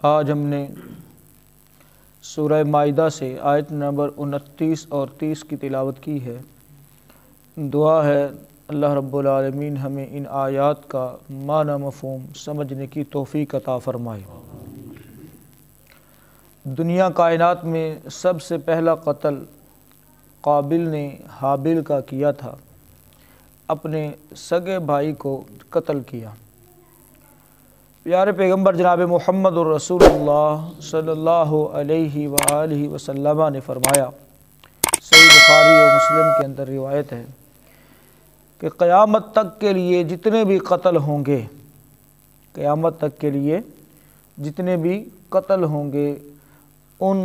آج ہم نے سورہ مائدہ سے آیت نمبر 29 اور 30 کی تلاوت کی ہے۔ دعا ہے اللہ رب العالمین ہمیں ان آیات کا معنی مفہوم سمجھنے کی توفیق عطا فرمائے۔ دنیا کائنات میں سب سے پہلا قتل قابل نے حابیل کا کیا تھا، اپنے سگے بھائی کو قتل کیا۔ پیارے پیغمبر جناب محمد الرسول اللہ صلی اللہ علیہ وآلہ وسلم نے فرمایا، صحیح بخاری و مسلم کے اندر روایت ہے کہ قیامت تک کے لیے جتنے بھی قتل ہوں گے، قیامت تک کے لیے جتنے بھی قتل ہوں گے، ان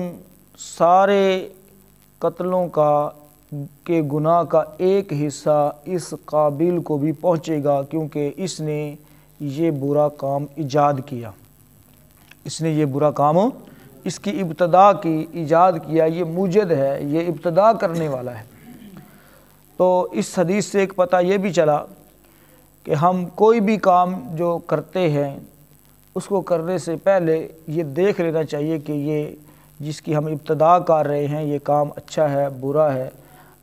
سارے قتلوں کے گناہ کا ایک حصہ اس قابل کو بھی پہنچے گا، کیونکہ اس نے یہ برا کام ایجاد کیا، اس نے یہ برا کام اس کی ابتدا کی ایجاد کیا، یہ موجد ہے، یہ ابتدا کرنے والا ہے۔ تو اس حدیث سے ایک پتہ یہ بھی چلا کہ ہم کوئی بھی کام جو کرتے ہیں اس کو کرنے سے پہلے یہ دیکھ لینا چاہیے کہ یہ جس کی ہم ابتدا کر رہے ہیں یہ کام اچھا ہے برا ہے۔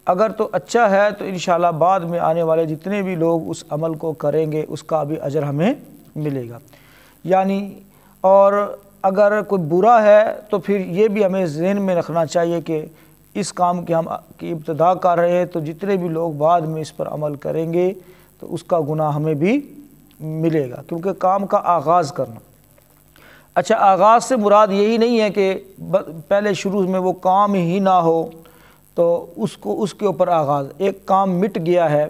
اگر تو اچھا ہے تو انشاءاللہ بعد میں آنے والے جتنے بھی لوگ اس عمل کو کریں گے اس کا بھی اجر ہمیں ملے گا، یعنی اور اگر کوئی برا ہے تو پھر یہ بھی ہمیں ذہن میں رکھنا چاہیے کہ اس کام کی ہم ابتدا کر رہے ہیں تو جتنے بھی لوگ بعد میں اس پر عمل کریں گے تو اس کا گناہ ہمیں بھی ملے گا، کیونکہ کام کا آغاز کرنا۔ اچھا، آغاز سے مراد یہی نہیں ہے کہ پہلے شروع میں وہ کام ہی نہ ہو تو اس کے اوپر آغاز، ایک کام مٹ گیا ہے،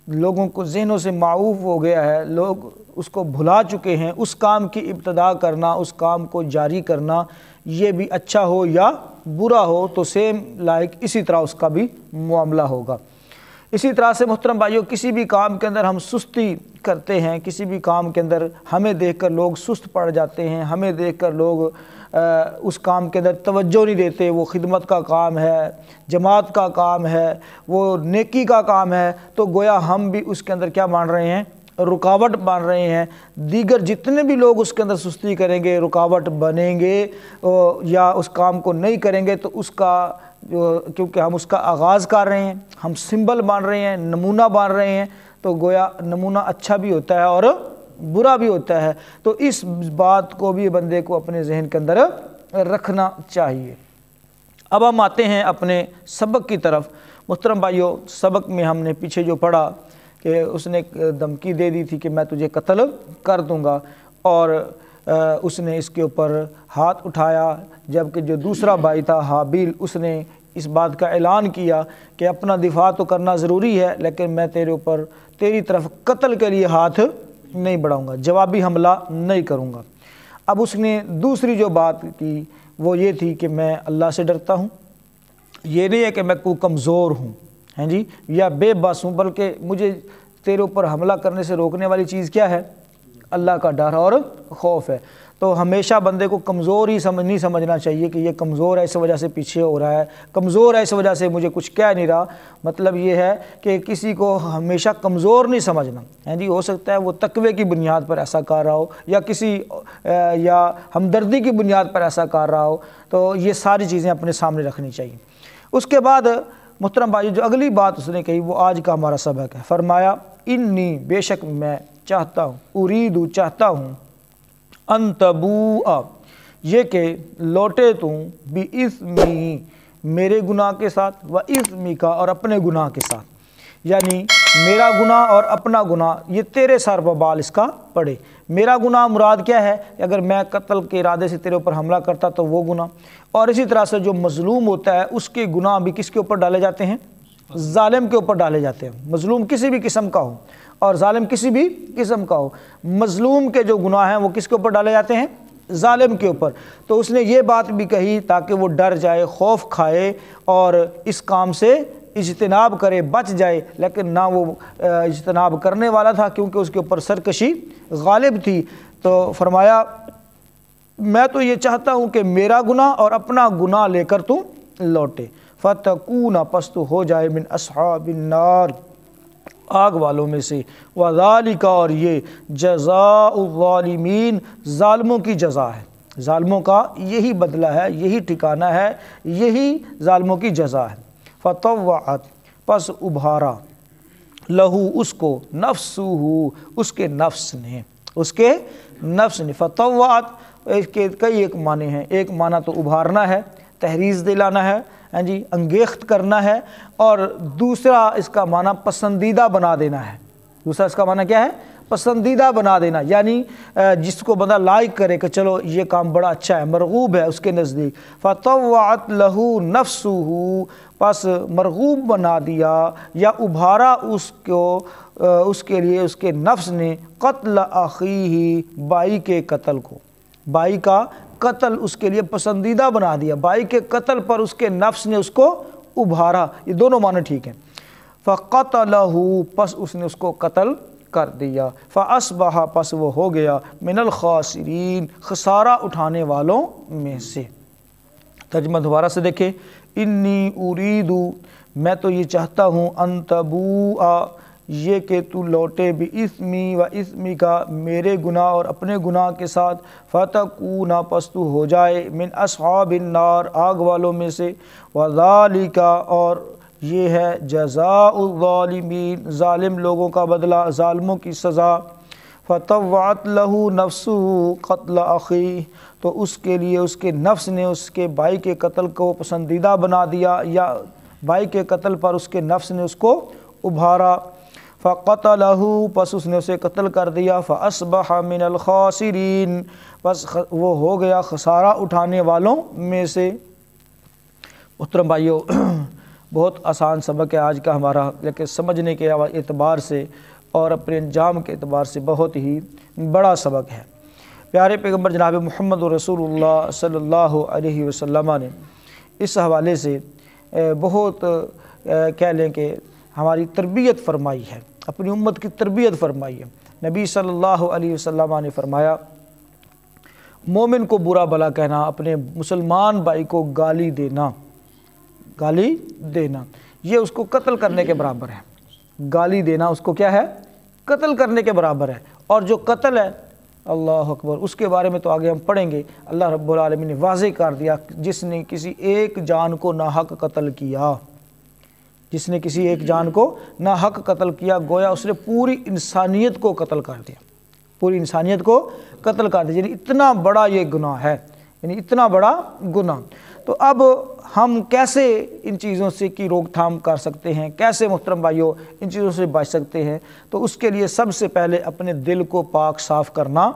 لوگوں کو ذہنوں سے معوف ہو گیا ہے، لوگ اس کو بھلا چکے ہیں، اس کام کی ابتدا کرنا، اس کام کو جاری کرنا، یہ بھی اچھا ہو یا برا ہو تو سیم لائک اسی طرح اس کا بھی معاملہ ہوگا۔ اسی طرح سے محترم بھائیوں، کسی بھی کام کے اندر ہم سستی کرتے ہیں، کسی بھی کام کے اندر ہمیں دیکھ کر لوگ سست پڑ جاتے ہیں، ہمیں دیکھ کر لوگ اس کام کے اندر توجہ نہیں دیتے، وہ خدمت کا کام ہے، جماعت کا کام ہے، وہ نیکی کا کام ہے، تو گویا ہم بھی اس کے اندر کیا مان رہے ہیں؟ رکاوٹ بن رہے ہیں۔ دیگر جتنے بھی لوگ اس کے اندر سستی کریں گے، رکاوٹ بنیں گے یا اس کام کو نہیں کریں گے تو اس کا کیونکہ ہم اس کا آغاز کر رہے ہیں، ہم سمبل بن رہے ہیں، نمونہ بن رہے ہیں، تو گویا نمونہ اچھا بھی ہوتا ہے اور برا بھی ہوتا ہے، تو اس بات کو بھی بندے کو اپنے ذہن کے اندر رکھنا چاہیے۔ اب ہم آتے ہیں اپنے سبق کی طرف۔ محترم بھائیوں، سبق میں ہم نے پیچھے جو پڑھا کہ اس نے دھمکی دے دی تھی کہ میں تجھے قتل کر دوں گا، اور اس نے اس کے اوپر ہاتھ اٹھایا، جبکہ جو دوسرا بھائی تھا حابیل، اس نے اس بات کا اعلان کیا کہ اپنا دفاع تو کرنا ضروری ہے لیکن میں تیری طرف قتل کے لیے ہاتھ نہیں بڑھاؤں گا، جوابی حملہ نہیں کروں گا۔ اب اس نے دوسری جو بات کی وہ یہ تھی کہ میں اللہ سے ڈرتا ہوں، یہ نہیں ہے کہ میں کوئی کمزور ہوں جی یا بے بس ہوں، بلکہ مجھے تیرے اوپر حملہ کرنے سے روکنے والی چیز کیا ہے؟ اللہ کا ڈر اور خوف ہے۔ تو ہمیشہ بندے کو کمزور ہی نہیں سمجھنا چاہیے کہ یہ کمزور ہے اس وجہ سے پیچھے ہو رہا ہے، کمزور ہے اس وجہ سے مجھے کچھ کہہ نہیں رہا۔ مطلب یہ ہے کہ کسی کو ہمیشہ کمزور نہیں سمجھنا جی، ہو سکتا ہے وہ تقوی کی بنیاد پر ایسا کر رہا ہو یا ہمدردی کی بنیاد پر ایسا کر رہا ہو، تو یہ ساری چیزیں اپنے سامنے رکھنی چاہیے۔ اس کے بعد محترم بھائی جو اگلی بات اس نے کہی وہ آج کا ہمارا سبق ہے۔ فرمایا انی، بے شک میں چاہتا ہوں، اریدو چاہتا ہوں، ان تبوء، یہ کہ لوٹے تم بِإِثْمِی، میرے گناہ کے ساتھ، وَإِثْمِکَ، اور اپنے گناہ کے ساتھ، یعنی میرا گناہ اور اپنا گناہ یہ تیرے سر پر بال اس کا پڑے۔ میرا گناہ مراد کیا ہے؟ اگر میں قتل کے ارادے سے تیرے اوپر حملہ کرتا تو وہ گناہ، اور اسی طرح سے جو مظلوم ہوتا ہے اس کے گناہ بھی کس کے اوپر ڈالے جاتے ہیں؟ ظالم کے اوپر ڈالے جاتے ہیں۔ مظلوم کسی بھی قسم کا ہو اور ظالم کسی بھی قسم کا ہو، مظلوم کے جو گناہ ہیں وہ کس کے اوپر ڈالے جاتے ہیں؟ ظالم کے اوپر۔ تو اس نے یہ بات بھی کہی تاکہ وہ ڈر جائے، خوف کھائے اور اس کام سے اجتناب کرے، بچ جائے، لیکن نہ وہ اجتناب کرنے والا تھا کیونکہ اس کے اوپر سرکشی غالب تھی۔ تو فرمایا میں تو یہ چاہتا ہوں کہ میرا گناہ اور اپنا گناہ لے کر تو لوٹے، فَتَكُونَ، پس تو ہو جائے، مِنْ أَصْحَابِ النَّارِ، آگ والوں میں سے، وَذَلِكَ، اور یہ جزاء الظالمین، ظالموں کی جزا ہے، ظالموں کا یہی بدلہ ہے، یہی ٹھکانہ ہے، یہی ظالموں کی جزا ہے۔ فطوعت پس ابھارا، لہو اس کو، نفسہ اس کے نفس نے، اس کے نفس نے۔ فطوعت اس کے کئی ایک معنی ہیں، ایک معنی تو ابھارنا ہے، تحریض دلانا ہے، ہاں جی، انگیخت کرنا ہے، اور دوسرا اس کا معنی پسندیدہ بنا دینا ہے۔ دوسرا اس کا معنی کیا ہے؟ پسندیدہ بنا دینا، یعنی جس کو بندہ لائک کرے کہ چلو یہ کام بڑا اچھا ہے، مرغوب ہے اس کے نزدیک۔ فطوعت لہو نفسہ پس مرغوب بنا دیا یا ابھارا اس کو، اس کے لیے اس کے نفس نے، قتل اخیہ بھائی کے قتل کو، بھائی کا قتل اس کے لیے پسندیدہ بنا دیا، بھائی کے قتل پر اس کے نفس نے اس کو ابھارا، یہ دونوں معنی ٹھیک ہیں۔ فقتلہ پس اس نے اس کو قتل کر دیا، فاصبح پس وہ ہو گیا من الخاسرین خسارہ اٹھانے والوں میں سے۔ ترجمہ دوبارہ سے دیکھیں، انی اریدو میں تو یہ چاہتا ہوں، ان تبوء یہ کہ تو لوٹے باسمی و اسمی کا میرے گناہ اور اپنے گناہ کے ساتھ، فتکون پس تو ہو جائے من اصحاب النار آگ والوں میں سے، وذالک اور یہ ہے جزاء الظالمین ظالم لوگوں کا بدلہ، ظالموں کی سزا۔ فطوعت لہ نفسہ قتل اخیہ تو اس کے لیے اس کے نفس نے اس کے بھائی کے قتل کو پسندیدہ بنا دیا، یا بھائی کے قتل پر اس کے نفس نے اس کو ابھارا۔ فقتلہ پس اس نے اسے قتل کر دیا، فاصبح من الخاسرین پس وہ ہو گیا خسارہ اٹھانے والوں میں سے۔ محترم بھائیو، بہت آسان سبق ہے آج کا ہمارا، لیکن سمجھنے کے اعتبار سے اور اپنے انجام کے اعتبار سے بہت ہی بڑا سبق ہے۔ پیارے پیغمبر جناب محمد رسول اللہ صلی اللہ علیہ وسلم نے اس حوالے سے بہت کہہ لیں کہ ہماری تربیت فرمائی ہے، اپنی امت کی تربیت فرمائی ہے۔ نبی صلی اللہ علیہ وسلم نے فرمایا، مومن کو برا بھلا کہنا، اپنے مسلمان بھائی کو گالی دینا یہ اس کو قتل کرنے کے برابر ہے۔ گالی دینا اس کو کیا ہے؟ قتل کرنے کے برابر ہے۔ اور جو قتل ہے، اللہ اکبر، اس کے بارے میں تو آگے ہم پڑھیں گے، اللہ رب العالمین نے واضح کر دیا، جس نے کسی ایک جان کو ناحق قتل کیا، جس نے کسی ایک جان کو ناحق قتل کیا، گویا اس نے پوری انسانیت کو قتل کر دیا، پوری انسانیت کو قتل کر دیا، یعنی اتنا بڑا یہ گناہ ہے، یعنی اتنا بڑا گناہ۔ تو اب ہم کیسے ان چیزوں سے کی روک تھام کر سکتے ہیں، کیسے محترم بھائیوں ان چیزوں سے بچ سکتے ہیں؟ تو اس کے لیے سب سے پہلے اپنے دل کو پاک صاف کرنا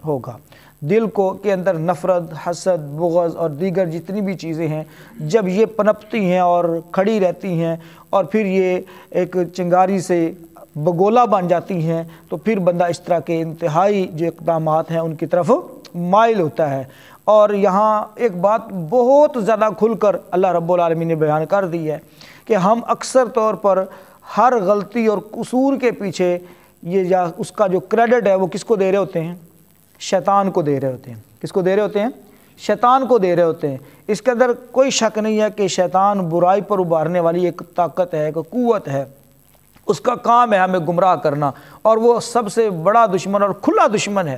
ہوگا۔ دل کو کے اندر نفرت، حسد، بغض اور دیگر جتنی بھی چیزیں ہیں، جب یہ پنپتی ہیں اور کھڑی رہتی ہیں اور پھر یہ ایک چنگاری سے بگولا بن جاتی ہیں، تو پھر بندہ اس طرح کے انتہائی جو اقدامات ہیں ان کی طرف مائل ہوتا ہے۔ اور یہاں ایک بات بہت زیادہ کھل کر اللہ رب العالمین نے بیان کر دی ہے کہ ہم اکثر طور پر ہر غلطی اور قصور کے پیچھے یہ یا اس کا جو کریڈٹ ہے وہ کس کو دے رہے ہوتے ہیں؟ شیطان کو دے رہے ہوتے ہیں۔ کس کو دے رہے ہوتے ہیں؟ شیطان کو دے رہے ہوتے ہیں۔ اس کے اندر کوئی شک نہیں ہے کہ شیطان برائی پر ابھارنے والی ایک طاقت ہے، ایک قوت ہے، اس کا کام ہے ہمیں گمراہ کرنا، اور وہ سب سے بڑا دشمن اور کھلا دشمن ہے۔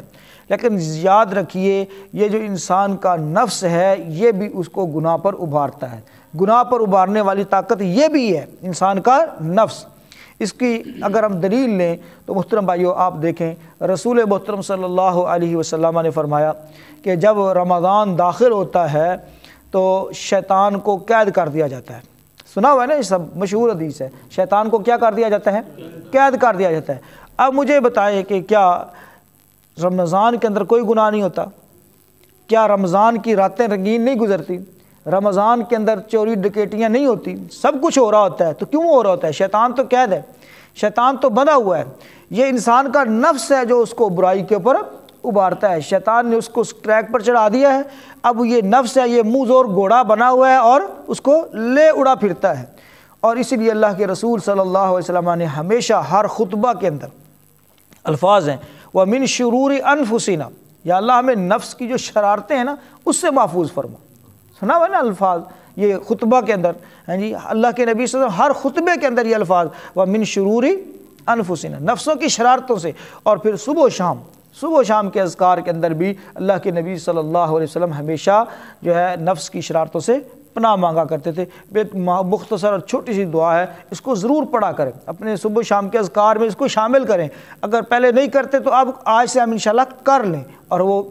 لیکن یاد رکھیے، یہ جو انسان کا نفس ہے یہ بھی اس کو گناہ پر ابھارتا ہے، گناہ پر ابھارنے والی طاقت یہ بھی ہے انسان کا نفس۔ اس کی اگر ہم دلیل لیں تو محترم بھائیو آپ دیکھیں، رسول محترم صلی اللہ علیہ وسلم نے فرمایا کہ جب رمضان داخل ہوتا ہے تو شیطان کو قید کر دیا جاتا ہے۔ سنا ہوا ہے نا، یہ سب مشہور حدیث ہے، شیطان کو کیا کر دیا جاتا ہے؟ قید کر دیا جاتا ہے۔ اب مجھے بتائیں کہ کیا رمضان کے اندر کوئی گناہ نہیں ہوتا؟ کیا رمضان کی راتیں رنگین نہیں گزرتی؟ رمضان کے اندر چوری ڈکیٹیاں نہیں ہوتی؟ سب کچھ ہو رہا ہوتا ہے۔ تو کیوں ہو رہا ہوتا ہے؟ شیطان تو قید ہے، شیطان تو بندھا ہوا ہے۔ یہ انسان کا نفس ہے جو اس کو برائی کے اوپر ابھارتا ہے۔ شیطان نے اس کو ٹریک پر چڑھا دیا ہے، اب یہ نفس ہے، یہ منہ زور گھوڑا بنا ہوا ہے اور اس کو لے اڑا پھرتا ہے۔ اور اسی لیے اللہ کے رسول صلی اللہ علیہ وسلم نے ہمیشہ ہر خطبہ کے اندر الفاظ ہیں، وَمِن شُرُورِ أَنفُسِنَا، یا اللہ ہمیں نفس کی جو شرارتیں ہیں نا اس سے محفوظ فرما۔ سنا ہوا نا الفاظ یہ خطبہ کے اندر، ہاں جی، اللہ کے نبی صلی اللہ علیہ وسلم ہر خطبے کے اندر یہ الفاظ، وَمِن شُرُورِ أَنفُسِنَا، نفسوں کی شرارتوں سے۔ اور پھر صبح و صبح و شام کے اذکار کے اندر بھی اللہ کے نبی صلی اللہ علیہ وسلم ہمیشہ جو ہے نفس کی شرارتوں سے پناہ مانگا کرتے تھے۔ ایک مختصر اور چھوٹی سی دعا ہے، اس کو ضرور پڑھا کریں، اپنے صبح و شام کے اذکار میں اس کو شامل کریں۔ اگر پہلے نہیں کرتے تو اب آج سے ہم انشاءاللہ کر لیں۔ اور وہ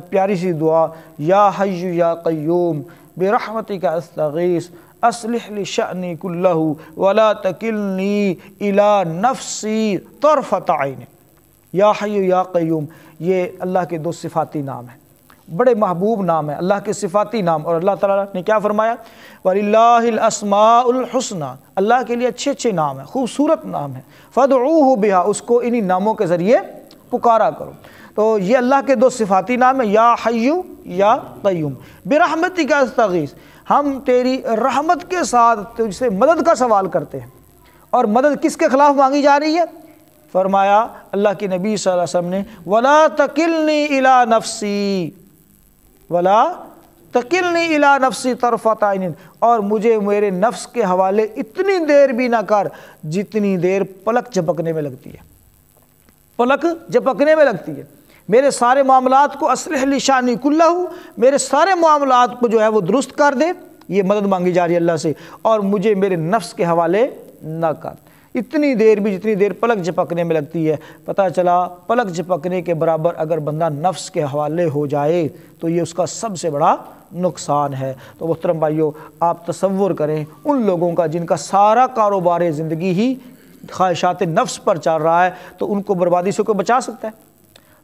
پیاری سی دعا، یا حی یا قیوم برحمتک استغیث اصلح لی شأنی کلہ ولا تکلنی الی نفسی طرفۃ عین۔ یا حی یا قیوم، یہ اللہ کے دو صفاتی نام ہیں، بڑے محبوب نام ہیں، اللہ کے صفاتی نام۔ اور اللہ تعالیٰ نے کیا فرمایا؟ وَلِلَّهِ الْأَسْمَاءُ الْحُسْنَى، اللہ کے لیے اچھے اچھے نام ہیں، خوبصورت نام ہیں، فَادْعُوهُ بِهَا، اس کو انہی ناموں کے ذریعے پکارا کرو۔ تو یہ اللہ کے دو صفاتی نام ہیں، یا حی یا قیوم برحمتک استغیث، ہم تیری رحمت کے ساتھ تجھ سے مدد کا سوال کرتے ہیں۔ اور مدد کس کے خلاف مانگی جا رہی ہے؟ فرمایا اللہ کے نبی صلی اللہ علیہ وسلم نے، وَلَا تَكِلْنِي إِلَىٰ نَفْسِي وَلَا تَكِلْنِي إِلَىٰ نَفْسِي طَرْفَةَ عَيْنٍ، اور مجھے میرے نفس کے حوالے اتنی دیر بھی نہ کر جتنی دیر پلک جھپکنے میں لگتی ہے، پلک جھپکنے میں لگتی ہے۔ میرے سارے معاملات کو اصلح لی شأنی کلہ، میرے سارے معاملات کو جو ہے وہ درست کر دے، یہ مدد مانگی جا رہی ہے اللہ سے، اور مجھے میرے نفس کے حوالے نہ کر اتنی دیر بھی جتنی دیر پلک جھپکنے میں لگتی ہے۔ پتہ چلا پلک جھپکنے کے برابر اگر بندہ نفس کے حوالے ہو جائے تو یہ اس کا سب سے بڑا نقصان ہے۔ تو محترم بھائیو، آپ تصور کریں ان لوگوں کا جن کا سارا کاروبار زندگی ہی خواہشات نفس پر چل رہا ہے، تو ان کو بربادی سے کوئی بچا سکتا ہے؟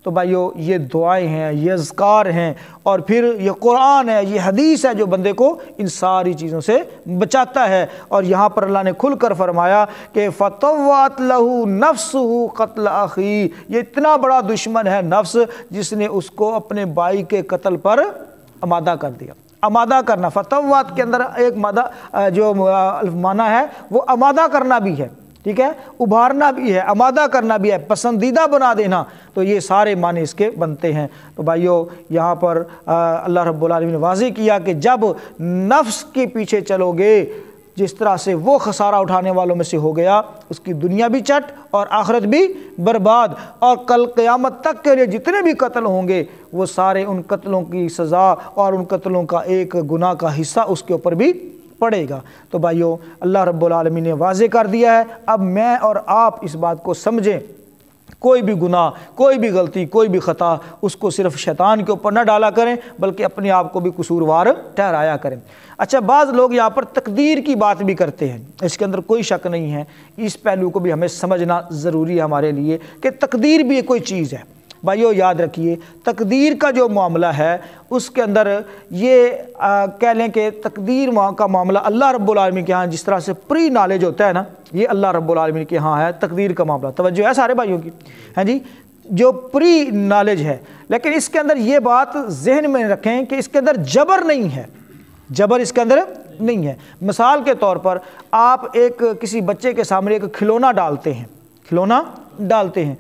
تو بھائیو، یہ دعائیں ہیں، یہ اذکار ہیں، اور پھر یہ قرآن ہے، یہ حدیث ہے جو بندے کو ان ساری چیزوں سے بچاتا ہے۔ اور یہاں پر اللہ نے کھل کر فرمایا کہ فَطَوَّعَتْ لَهُ نَفْسُهُ قَتْلَ أَخِيهِ، یہ اتنا بڑا دشمن ہے نفس جس نے اس کو اپنے بھائی کے قتل پر آمادہ کر دیا۔ آمادہ کرنا، فَطَوَّعَتْ کے اندر ایک مادہ جو معنی ہے وہ آمادہ کرنا بھی ہے، ٹھیک ہے، ابھارنا بھی ہے، آمادہ کرنا بھی ہے، پسندیدہ بنا دینا، تو یہ سارے معنی اس کے بنتے ہیں۔ تو بھائیو، یہاں پر اللہ رب العالمین نے واضح کیا کہ جب نفس کے پیچھے چلو گے، جس طرح سے وہ خسارہ اٹھانے والوں میں سے ہو گیا، اس کی دنیا بھی چٹ اور آخرت بھی برباد، اور کل قیامت تک کے لیے جتنے بھی قتل ہوں گے وہ سارے ان قتلوں کی سزا اور ان قتلوں کا ایک گناہ کا حصہ اس کے اوپر بھی پڑے گا۔ تو بھائیو، اللہ رب العالمین نے واضح کر دیا ہے، اب میں اور آپ اس بات کو سمجھیں، کوئی بھی گناہ، کوئی بھی غلطی، کوئی بھی خطا اس کو صرف شیطان کے اوپر نہ ڈالا کریں، بلکہ اپنے آپ کو بھی قصوروار ٹھہرایا کریں۔ اچھا، بعض لوگ یہاں پر تقدیر کی بات بھی کرتے ہیں، اس کے اندر کوئی شک نہیں ہے، اس پہلو کو بھی ہمیں سمجھنا ضروری ہے ہمارے لیے کہ تقدیر بھی کوئی چیز ہے۔ بھائیو، یاد رکھیے، تقدیر کا جو معاملہ ہے اس کے اندر یہ کہہ لیں کہ تقدیر کا معاملہ اللہ رب العالمین کے ہاں جس طرح سے پری نالج ہوتا ہے نا، یہ اللہ رب العالمین کے ہاں ہے تقدیر کا معاملہ۔ توجہ ہے سارے بھائیوں کی؟ ہاں جی، جو پری نالج ہے، لیکن اس کے اندر یہ بات ذہن میں رکھیں کہ اس کے اندر جبر نہیں ہے، جبر اس کے اندر نہیں ہے۔ مثال کے طور پر آپ کسی بچے کے سامنے ایک کھلونا ڈالتے ہیں، کھلونا ڈالتے ہیں،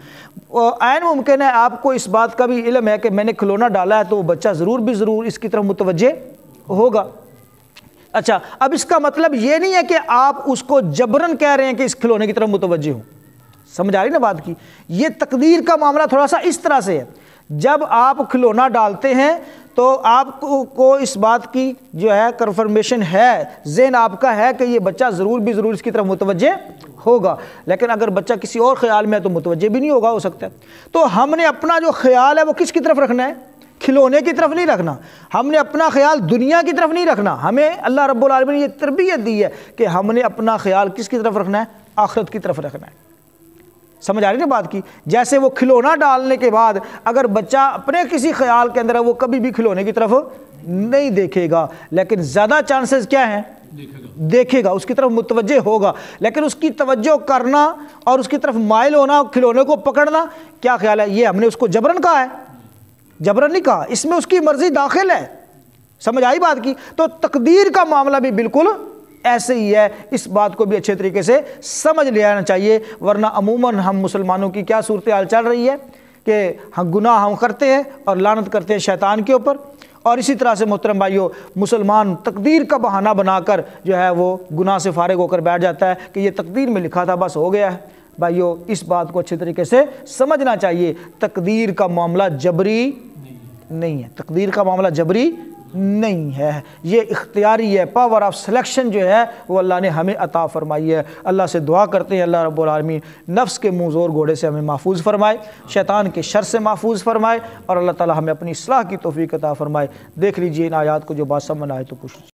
عین ممکن ہے آپ کو اس بات کا بھی علم ہے کہ میں نے کھلونا ڈالا ہے تو وہ بچہ ضرور اس کی طرف متوجہ ہوگا۔ اچھا، اب اس کا مطلب یہ نہیں ہے کہ آپ اس کو جبرن کہہ رہے ہیں کہ اس کھلونے کی طرف متوجہ ہوں۔ سمجھ آ رہی نا بات کی؟ یہ تقدیر کا معاملہ تھوڑا سا اس طرح سے ہے، جب آپ کھلونا ڈالتے ہیں تو آپ کو اس بات کی جو ہے کنفرمیشن ہے، ذہن آپ کا ہے کہ یہ بچہ ضرور اس کی طرف متوجہ ہوگا، لیکن اگر بچہ کسی اور خیال میں ہے تو متوجہ بھی نہیں ہوگا، ہو سکتا ہے۔ تو ہم نے اپنا جو خیال ہے وہ کس کی طرف رکھنا ہے؟ کھلونے کی طرف نہیں رکھنا، ہم نے اپنا خیال دنیا کی طرف نہیں رکھنا، ہمیں اللہ رب العالمین نے یہ تربیت دی ہے کہ ہم نے اپنا خیال کس کی طرف رکھنا ہے؟ آخرت کی طرف رکھنا ہے۔ سمجھ آ رہی نا بات کی؟ جیسے وہ کھلونا ڈالنے کے بعد اگر بچہ اپنے کسی خیال کے اندر ہے وہ کبھی بھی کھلونے کی طرف نہیں دیکھے گا، لیکن زیادہ چانسز کیا ہیں؟ دیکھے گا، اس کی طرف متوجہ ہوگا، لیکن اس کی توجہ کرنا اور اس کی طرف مائل ہونا، کھلونے کو پکڑنا، کیا خیال ہے؟ یہ ہم نے اس کو جبرن کہا ہے؟ جبرن نہیں کہا، اس میں اس کی مرضی داخل ہے۔ سمجھ آئی بات کی؟ تو تقدیر کا معاملہ بھی بالکل ایسے ہی ہے، اس بات کو بھی اچھے طریقے سے سمجھ لینا چاہیے، ورنہ عموماً ہم مسلمانوں کی کیا صورتحال چل رہی ہے کہ گناہ ہم کرتے ہیں اور لعنت کرتے ہیں شیطان کے اوپر، اور اسی طرح سے محترم بھائیو، مسلمان تقدیر کا بہانہ بنا کر جو ہے وہ گناہ سے فارغ ہو کر بیٹھ جاتا ہے کہ یہ تقدیر میں لکھا تھا، بس ہو گیا ہے، بھائیو اس بات کو اچھے طریقے سے سمجھنا چاہیے، تقدیر کا معاملہ جبری نہیں ہے، تقدیر کا معاملہ جبری نہیں ہے، یہ اختیاری ہے، پاور آف سلیکشن جو ہے وہ اللہ نے ہمیں عطا فرمائی ہے۔ اللہ سے دعا کرتے ہیں اللہ رب العالمین نفس کے منہ زور گھوڑے سے ہمیں محفوظ فرمائے، شیطان کے شر سے محفوظ فرمائے، اور اللہ تعالی ہمیں اپنی اصلاح کی توفیق عطا فرمائے۔ دیکھ لیجئے ان آیات کو، جو بات سمجھ آئے تو پوچھ لیجیے۔